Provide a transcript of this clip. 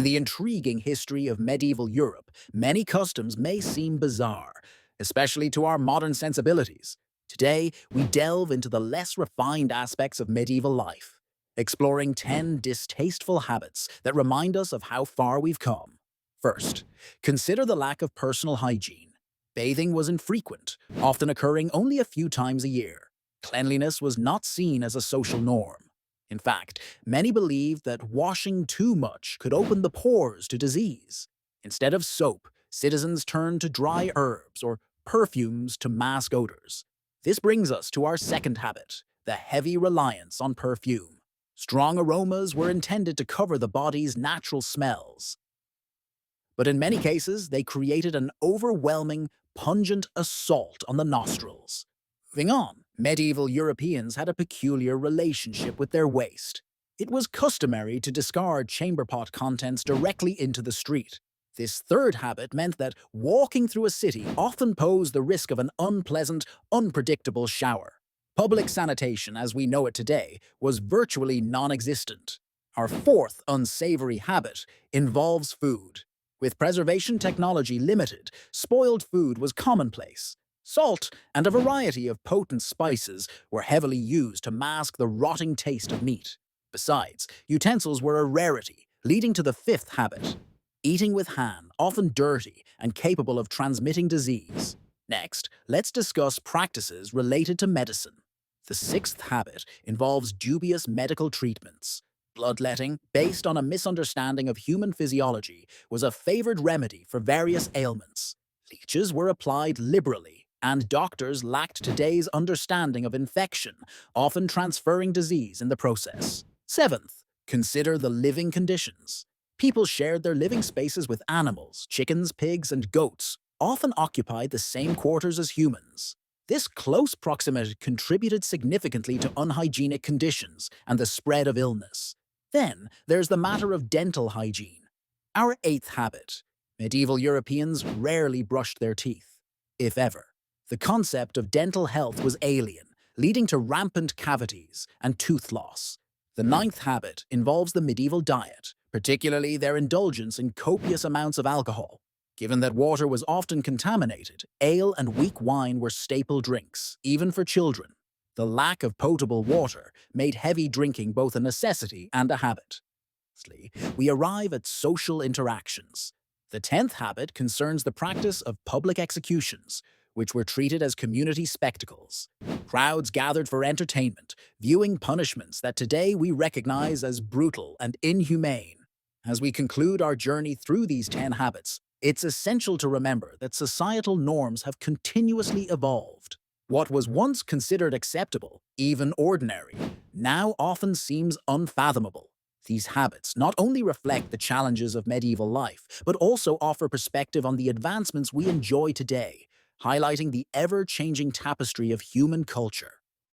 the intriguing history of medieval Europe, many customs may seem bizarre, especially to our modern sensibilities. Today, we delve into the less refined aspects of medieval life, exploring 10 distasteful habits that remind us of how far we've come. First, consider the lack of personal hygiene. Bathing was infrequent, often occurring only a few times a year. Cleanliness was not seen as a social norm. In fact, many believed that washing too much could open the pores to disease. Instead of soap, citizens turned to dry herbs or perfumes to mask odors. This brings us to our second habit, the heavy reliance on perfume. Strong aromas were intended to cover the body's natural smells, but in many cases, they created an overwhelming, pungent assault on the nostrils. Moving on, medieval Europeans had a peculiar relationship with their waste. It was customary to discard chamber pot contents directly into the street. This third habit meant that walking through a city often posed the risk of an unpleasant, unpredictable shower. Public sanitation, as we know it today, was virtually non-existent. Our fourth unsavory habit involves food. With preservation technology limited, spoiled food was commonplace. Salt and a variety of potent spices were heavily used to mask the rotting taste of meat. Besides, utensils were a rarity, leading to the fifth habit, eating with hand, often dirty and capable of transmitting disease. Next, let's discuss practices related to medicine. The sixth habit involves dubious medical treatments. Bloodletting, based on a misunderstanding of human physiology, was a favored remedy for various ailments. Leeches were applied liberally, and doctors lacked today's understanding of infection, often transferring disease in the process. Seventh, consider the living conditions. People shared their living spaces with animals, chickens, pigs, and goats, often occupied the same quarters as humans. This close proximity contributed significantly to unhygienic conditions and the spread of illness. Then, there's the matter of dental hygiene. Our eighth habit. Medieval Europeans rarely brushed their teeth, if ever. The concept of dental health was alien, leading to rampant cavities and tooth loss. The ninth habit involves the medieval diet, particularly their indulgence in copious amounts of alcohol. Given that water was often contaminated, ale and weak wine were staple drinks, even for children. The lack of potable water made heavy drinking both a necessity and a habit. Lastly, we arrive at social interactions. The 10th habit concerns the practice of public executions, which were treated as community spectacles. Crowds gathered for entertainment, viewing punishments that today we recognize as brutal and inhumane. As we conclude our journey through these 10 habits, it's essential to remember that societal norms have continuously evolved. What was once considered acceptable, even ordinary, now often seems unfathomable. These habits not only reflect the challenges of medieval life, but also offer perspective on the advancements we enjoy today, highlighting the ever-changing tapestry of human culture.